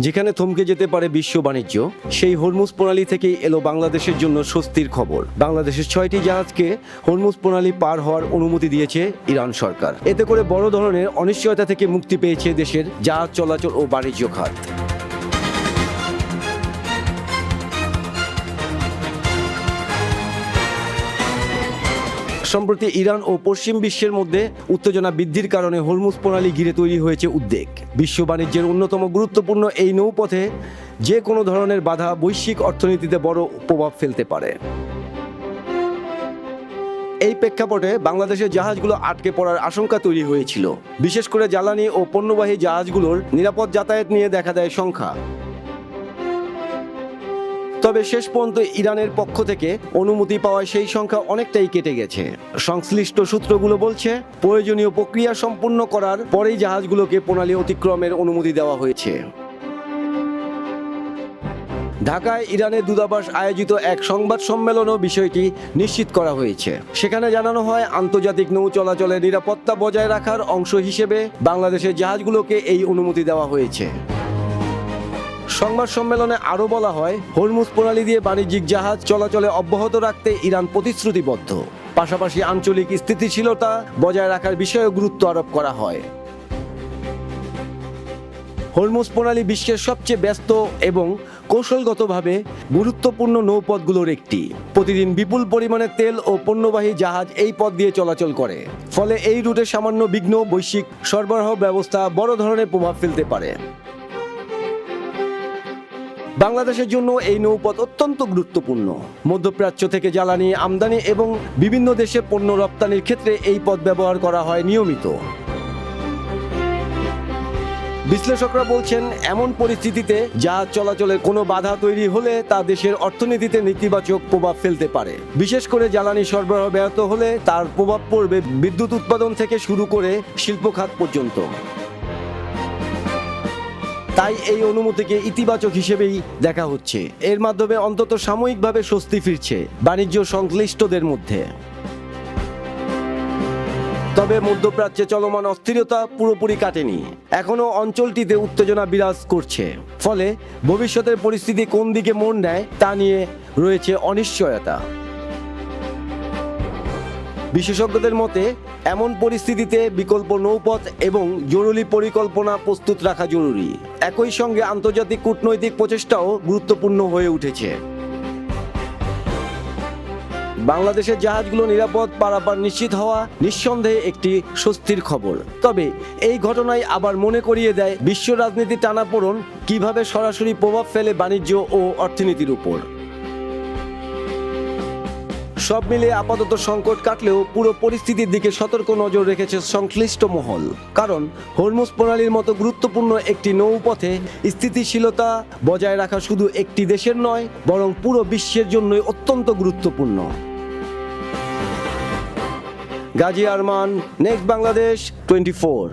যেখানে থমকে যেতে পারে বিশ্ব বাণিজ্য, সেই হরমুজ প্রণালী থেকেই এলো বাংলাদেশের জন্য স্বস্তির খবর। বাংলাদেশের 6টি জাহাজকে হরমুজ প্রণালী পার হওয়ার অনুমতি দিয়েছে ইরান সরকার। এতে করে বড় ধরনের অনিশ্চয়তা থেকে মুক্তি পেয়েছে দেশের জাহাজ চলাচল ও বাণিজ্য খাত। সম্প্রতি ইরান ও পশ্চিম বিশ্বের মধ্যে উত্তেজনা বৃদ্ধির কারণে হরমুজ প্রণালী ঘিরে তৈরি হয়েছে উদ্বেগ। বিশ্ব বাণিজ্যের অন্যতম গুরুত্বপূর্ণ এই নৌপথে যে কোনো ধরনের বাধা বৈশ্বিক অর্থনীতিতে বড় প্রভাব ফেলতে পারে। এই প্রেক্ষাপটে বাংলাদেশের জাহাজগুলো আটকে পড়ার আশঙ্কা তৈরি হয়েছিল। বিশেষ করে জ্বালানি ও পণ্যবাহী জাহাজগুলোর নিরাপদ যাতায়াত নিয়ে দেখা দেয় শঙ্কা। তবে শেষ পর্যন্ত ইরানের পক্ষ থেকে অনুমতি পাওয়ায় সেই সংখ্যা অনেকটাই কেটে গেছে। সংশ্লিষ্ট সূত্রগুলো বলছে, প্রয়োজনীয় প্রক্রিয়া সম্পূর্ণ করার পরেই জাহাজগুলোকে প্রণালী অতিক্রমের অনুমতি দেওয়া হয়েছে। ঢাকায় ইরানের দূতাবাস আয়োজিত এক সংবাদ সম্মেলনেও বিষয়টি নিশ্চিত করা হয়েছে। সেখানে জানানো হয়, আন্তর্জাতিক নৌ চলাচলের নিরাপত্তা বজায় রাখার অংশ হিসেবে বাংলাদেশের জাহাজগুলোকে এই অনুমতি দেওয়া হয়েছে। সংবাদ সম্মেলনে আরও বলা হয়, হরমুজ প্রণালী দিয়ে বাণিজ্যিক জাহাজ চলাচলে অব্যাহত রাখতে ইরান প্রতিশ্রুতিবদ্ধ। পাশাপাশি আঞ্চলিক স্থিতিশীলতা বজায় রাখার বিষয়েও গুরুত্ব আরোপ করা হয়। হরমুজ প্রণালী বিশ্বের সবচেয়ে ব্যস্ত এবং কৌশলগতভাবে গুরুত্বপূর্ণ নৌপথগুলোর একটি। প্রতিদিন বিপুল পরিমাণে তেল ও পণ্যবাহী জাহাজ এই পথ দিয়ে চলাচল করে। ফলে এই রুটে সামান্য বিঘ্ন বৈশ্বিক সরবরাহ ব্যবস্থা বড় ধরনের প্রভাব ফেলতে পারে। বাংলাদেশের জন্য এই নৌপথ অত্যন্ত গুরুত্বপূর্ণ। মধ্যপ্রাচ্য থেকে জ্বালানি আমদানি এবং বিভিন্ন দেশে পণ্য রপ্তানির ক্ষেত্রে এই পথ ব্যবহার করা হয় নিয়মিত। বিশ্লেষকরা বলছেন, এমন পরিস্থিতিতে জাহাজ চলাচলের কোনো বাধা তৈরি হলে তা দেশের অর্থনীতিতে নেতিবাচক প্রভাব ফেলতে পারে। বিশেষ করে জ্বালানি সরবরাহ ব্যাহত হলে তার প্রভাব পড়বে বিদ্যুৎ উৎপাদন থেকে শুরু করে শিল্প খাত পর্যন্ত। তাই এই অনুমতিকে ইতিবাচক হিসেবেই দেখা হচ্ছে। এর মাধ্যমে অন্তত সাময়িকভাবে স্বস্তি ফিরছে বাণিজ্য সংশ্লিষ্টদের মধ্যে। তবে মধ্যপ্রাচ্যে চলমান অস্থিরতা পুরোপুরি কাটেনি। এখনও অঞ্চলটিতে উত্তেজনা বিরাজ করছে। ফলে ভবিষ্যতের পরিস্থিতি কোন দিকে মোড় নেয় তা নিয়ে রয়েছে অনিশ্চয়তা। বিশেষজ্ঞদের মতে, এমন পরিস্থিতিতে বিকল্প নৌপথ এবং জরুরি পরিকল্পনা প্রস্তুত রাখা জরুরি। একই সঙ্গে আন্তর্জাতিক কূটনৈতিক প্রচেষ্টাও গুরুত্বপূর্ণ হয়ে উঠেছে। বাংলাদেশের জাহাজগুলো নিরাপদ পারাপার নিশ্চিত হওয়া নিঃসন্দেহে একটি স্বস্তির খবর। তবে এই ঘটনায় আবার মনে করিয়ে দেয় বিশ্ব রাজনীতির টানাপোড়েন কিভাবে সরাসরি প্রভাব ফেলে বাণিজ্য ও অর্থনীতির উপর। সব মিলে আপাতত সংকট কাটলেও পুরো পরিস্থিতির দিকে সতর্ক নজর রেখেছে সংশ্লিষ্ট মহল। কারণ হরমুজ প্রণালীর মতো গুরুত্বপূর্ণ একটি নৌপথে স্থিতিশীলতা বজায় রাখা শুধু একটি দেশের নয়, বরং পুরো বিশ্বের জন্যই অত্যন্ত গুরুত্বপূর্ণ। গাজী আরমান, নেক্সট বাংলাদেশ 24।